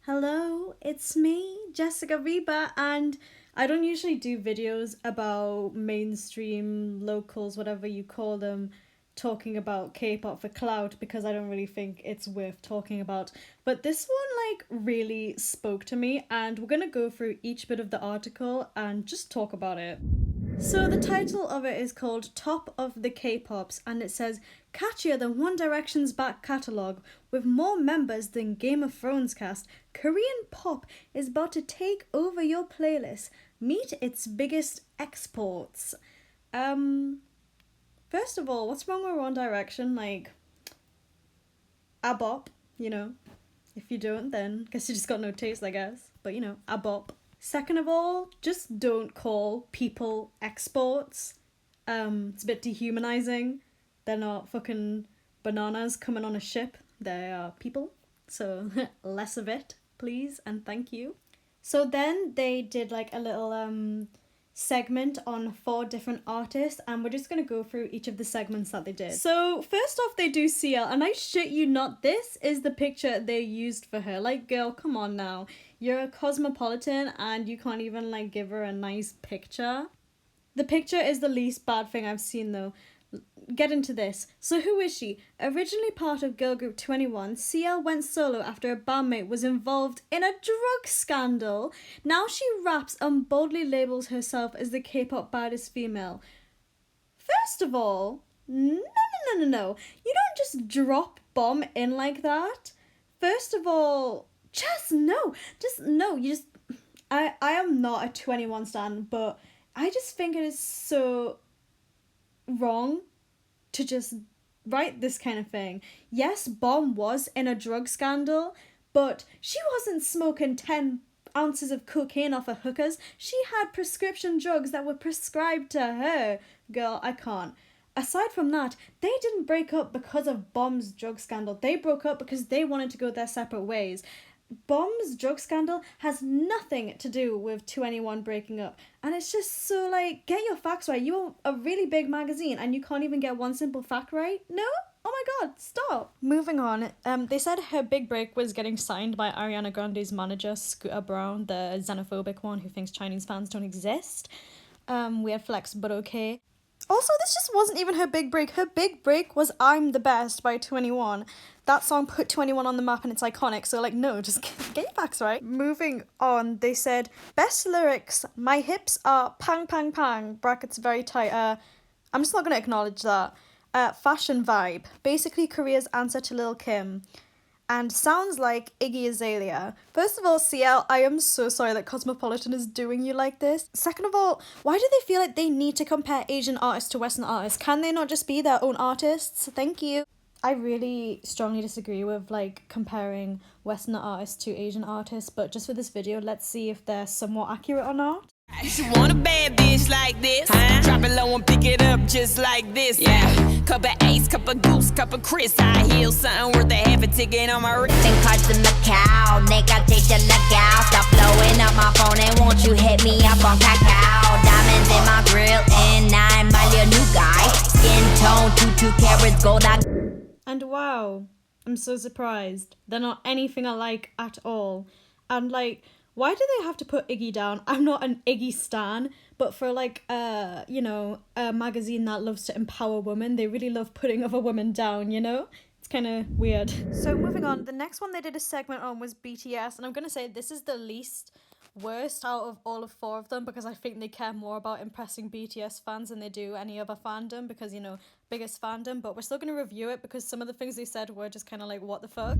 Hello, it's me, Jessica Reba, and I don't usually do videos about mainstream locals, whatever you call them, talking about K-pop for clout because I don't really think it's worth talking about. But this one really spoke to me, and we're gonna go through each bit of the article and just talk about it. So the title of it is called Top of the K-Pops, and it says catchier than One Direction's back catalogue with more members than Game of Thrones cast. Korean pop is about to take over your playlist. Meet its biggest exports. First of all, what's wrong with One Direction? A bop, you know. If you don't, then guess you just got no taste, I guess. But a bop. Second of all, just don't call people exports. It's a bit dehumanizing. They're not fucking bananas coming on a ship. They are people. So less of it, please, and thank you. So then they did a little segment on 4 different artists, and we're just gonna go through each of the segments that they did. So first off, they do CL, and I shit you not, this is the picture they used for her. Girl, come on now. You're a Cosmopolitan and you can't even give her a nice picture. The picture is the least bad thing I've seen though. Get into this. So who is she? Originally part of girl group 21, CL went solo after a bandmate was involved in a drug scandal. Now she raps and boldly labels herself as the K-pop baddest female. First of all, no. You don't just drop bomb in like that. First of all, just no. I am not a 21 stan, but I just think it is so wrong to just write this kind of thing. Yes, Bomb was in a drug scandal, but she wasn't smoking 10 ounces of cocaine off of hookers. She had prescription drugs that were prescribed to her. Girl, I can't. Aside from that, they didn't break up because of Bomb's drug scandal. They broke up because they wanted to go their separate ways. Bomb's drug scandal has nothing to do with 2NE1 breaking up. And it's just so get your facts right. You're a really big magazine and you can't even get one simple fact right? No? Oh my god, stop. Moving on, they said her big break was getting signed by Ariana Grande's manager, Scooter Braun, the xenophobic one who thinks Chinese fans don't exist. Weird flex, but okay. Also, this just wasn't even her big break. Her big break was I'm the Best by 2NE1. That song put 2NE1 on the map and it's iconic, so no, just get your facts right. Moving on, they said, best lyrics, my hips are pang pang pang, brackets very tight. I'm just not going to acknowledge that. Fashion vibe, basically Korea's answer to Lil Kim. And sounds like Iggy Azalea. First of all, CL, I am so sorry that Cosmopolitan is doing you like this. Second of all, why do they feel like they need to compare Asian artists to Western artists? Can they not just be their own artists? Thank you. I really strongly disagree with comparing Western artists to Asian artists, but just for this video, let's see if they're somewhat accurate or not. You want a bad bitch like this? Huh? Drop it low and pick it up just like this. Yeah. Cup of Ace, cup of Goose, cup of Chris. I heal something worth a half a ticket on my wrist. Then cards in Macau, nigga take the lookout. Stop blowing up my phone and won't you hit me up on cacao? Diamonds in my grill and 9 my little new guy. Skin tone, 2 carats gold. And wow, I'm so surprised. They're not anything alike at all. And why do they have to put Iggy down? I'm not an Iggy stan, but for a magazine that loves to empower women, they really love putting other women down, It's kind of weird. So moving on, the next one they did a segment on was BTS, and I'm going to say this is the least worst out of all of 4 of them because I think they care more about impressing BTS fans than they do any other fandom because, biggest fandom, but we're still going to review it because some of the things they said were just kind of what the fuck?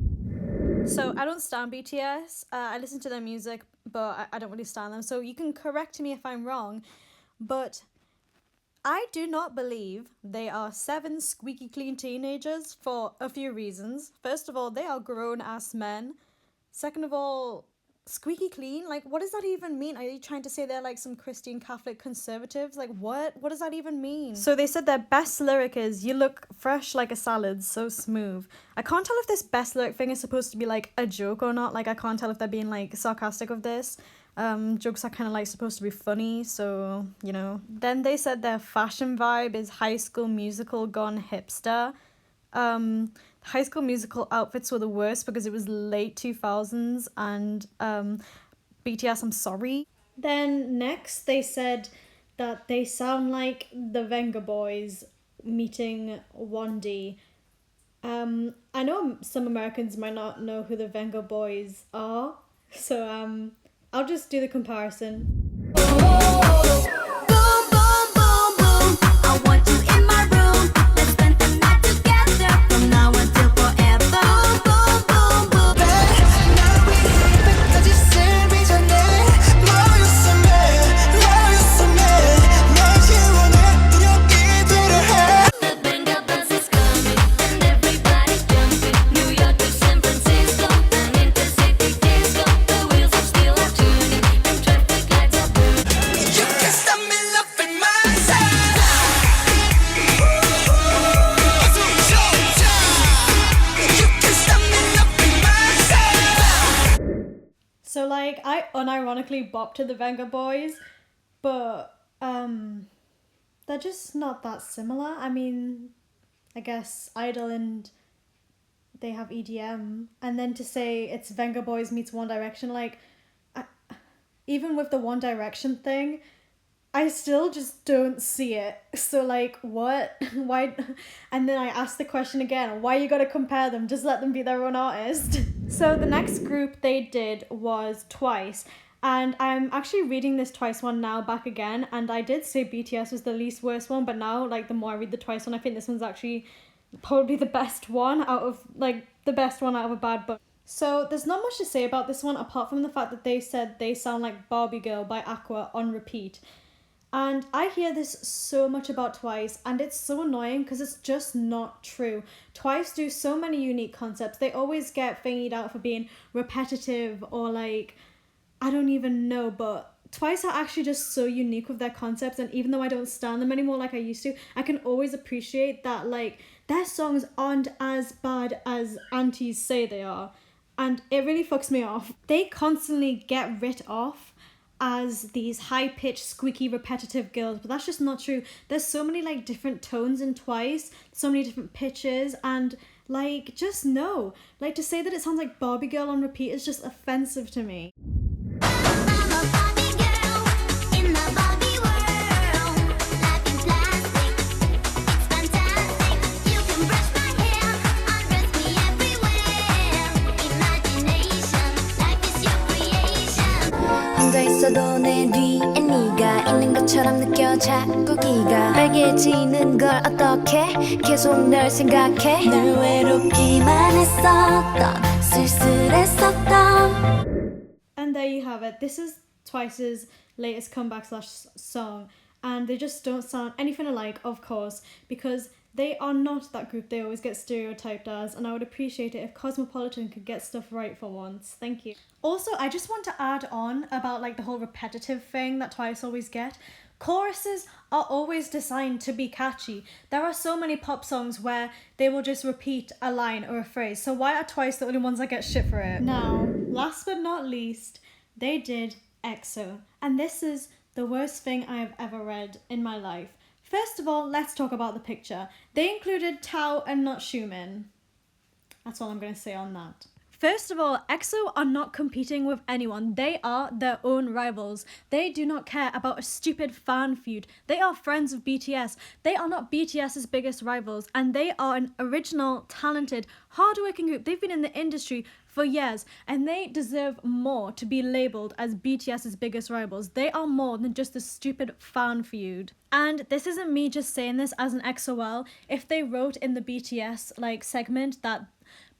So I don't stan BTS. I listen to their music, but I don't really stan them. So you can correct me if I'm wrong, but I do not believe they are 7 squeaky clean teenagers for a few reasons. First of all, they are grown-ass men. Second of all, squeaky clean? What does that even mean? Are you trying to say they're some Christian Catholic conservatives? What does that even mean? So they said their best lyric is, you look fresh like a salad, so smooth. I can't tell if this best lyric thing is supposed to be a joke or not. I can't tell if they're being sarcastic of this. Jokes are kind of supposed to be funny, so Then they said their fashion vibe is High School Musical gone hipster. High School Musical outfits were the worst because it was late 2000s and BTS, I'm sorry. Then next they said that they sound like the Venga Boys meeting 1D. I know some Americans might not know who the Venga Boys are, so I'll just do the comparison. Boom, boom, boom, boom. I want you in my room. Let's spend the night together from now until forever. Boom, boom, boom, boom. The Venga bus is coming and everybody's jumping. New York to San Francisco, an intercity disco. The wheels of steel are turning and traffic lights are burning. You can stop me loving myself. You can stop me loving myself. So like I unironically bopped to the Venga Boys, but they're just not that similar. I mean, I guess Idol and they have EDM, and then to say it's Venga Boys meets One Direction, like even with the One Direction thing, I still just don't see it. So like what? Why? And then I asked the question again, why you gotta compare them? Just let them be their own artist. So the next group they did was Twice. And I'm actually reading this Twice one now back again, and I did say BTS was the least worst one, but now like the more I read the Twice one, I think this one's actually probably the best one out of a bad bunch. So there's not much to say about this one apart from the fact that they said they sound like Barbie Girl by Aqua on repeat. And I hear this so much about Twice, and it's so annoying because it's just not true. Twice do so many unique concepts. They always get thingied out for being repetitive or like, I don't even know, but Twice are actually just so unique with their concepts, and even though I don't stand them anymore like I used to, I can always appreciate that like their songs aren't as bad as aunties say they are, and it really fucks me off. They constantly get writ off as these high-pitched, squeaky, repetitive girls, but that's just not true. There's so many like different tones in Twice, so many different pitches, and like just no. Like to say that it sounds like Barbie Girl on repeat is just offensive to me. I'm a Barbie girl in the Barbie world. Life in plastic, it's fantastic. You can brush my hair, undress me everywhere. Imagination, life is your creation. 혼자 있어도 내 뒤에 네가 있는 것처럼 느껴 자꾸 기가 빨개지는 걸 어떡해 계속 널 생각해 널 외롭기만 했었던 쓸쓸했었던. And there you have it. This is Twice's latest comeback / song, and they just don't sound anything alike, of course, because they are not that group they always get stereotyped as, and I would appreciate it if Cosmopolitan could get stuff right for once. Thank you. Also, I just want to add on about like the whole repetitive thing that Twice always get. Choruses are always designed to be catchy. There are so many pop songs where they will just repeat a line or a phrase, so why are Twice the only ones that get shit for it? Now, last but not least, they did EXO, and this is the worst thing I have ever read in my life. First of all, let's talk about the picture. They included Tao and not Xiumin. That's all I'm going to say on that. First of all, EXO are not competing with anyone. They are their own rivals. They do not care about a stupid fan feud. They are friends of BTS. They are not BTS's biggest rivals, and they are an original, talented, hardworking group. They've been in the industry for years, and they deserve more to be labelled as BTS's biggest rivals. They are more than just a stupid fan feud. And this isn't me just saying this as an XOL. If they wrote in the BTS like segment that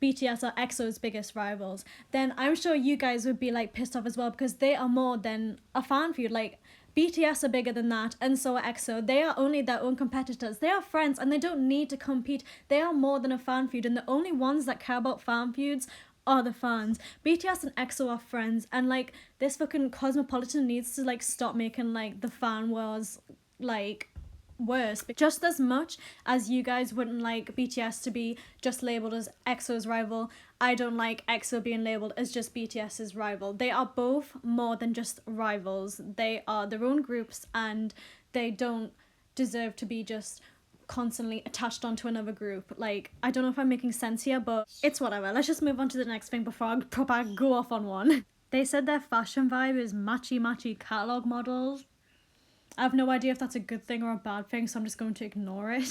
BTS are EXO's biggest rivals, then I'm sure you guys would be like pissed off as well, because they are more than a fan feud. Like BTS are bigger than that, and so are EXO. They are only their own competitors. They are friends, and they don't need to compete. They are more than a fan feud, and the only ones that care about fan feuds are the fans. BTS and EXO are friends, and like this fucking Cosmopolitan needs to like stop making like the fan wars like worse. But just as much as you guys wouldn't like BTS to be just labelled as EXO's rival, I don't like EXO being labelled as just BTS's rival. They are both more than just rivals. They are their own groups, and they don't deserve to be just constantly attached onto another group. Like, I don't know if I'm making sense here, but it's whatever. Let's just move on to the next thing before I proper go off on one. They said their fashion vibe is matchy catalogue models. I have no idea if that's a good thing or a bad thing, so I'm just going to ignore it.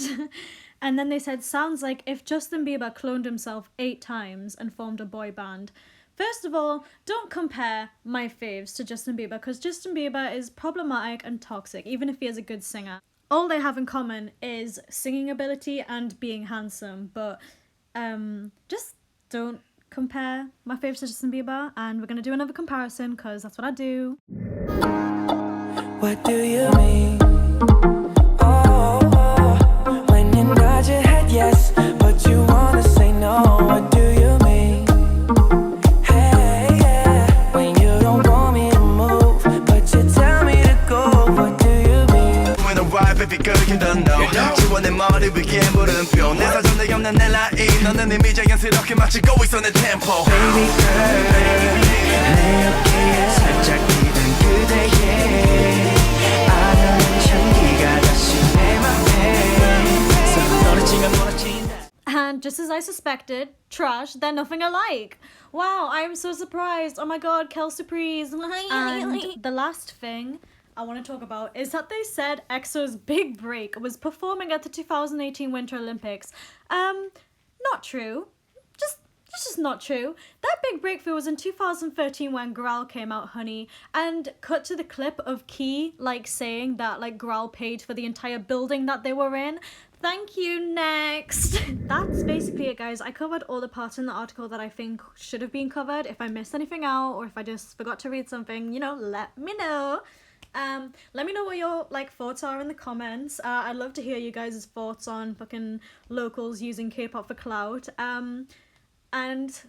And then they said, sounds like if Justin Bieber cloned himself 8 times and formed a boy band. First of all, don't compare my faves to Justin Bieber, because Justin Bieber is problematic and toxic, even if he is a good singer. All they have in common is singing ability and being handsome, but just don't compare my faves to Justin Bieber, and we're going to do another comparison, because that's what I do. What do you mean? Oh, when you nod your head yes, but you wanna say no. What do you mean? Hey, yeah. When you don't want me to move, but you tell me to go. What do you mean? When I ride, baby girl, you don't know. 지원의 머리 위에 물음표. 내 사전에 없는 내 라인. 너는 이미 자연스럽게 맞추고 있어 내 템포. Baby girl, 내 어깨에 살짝 기댄 그대의 And just as I suspected, trash, they're nothing alike. Wow, I'm so surprised. Oh my god, Kel Surprise. And the last thing I want to talk about is that they said EXO's big break was performing at the 2018 Winter Olympics. Not true. It's just not true. That big breakthrough was in 2013 when Growl came out, honey, and cut to the clip of Key, like, saying that, like, Growl paid for the entire building that they were in. Thank you, next. That's basically it, guys. I covered all the parts in the article that I think should have been covered. If I missed anything out, or if I just forgot to read something, you know, let me know. Let me know what your, like, thoughts are in the comments. I'd love to hear you guys' thoughts on fucking locals using K-pop for clout. And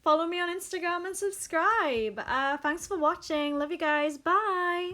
follow me on Instagram and subscribe. Thanks for watching. Love you guys. Bye.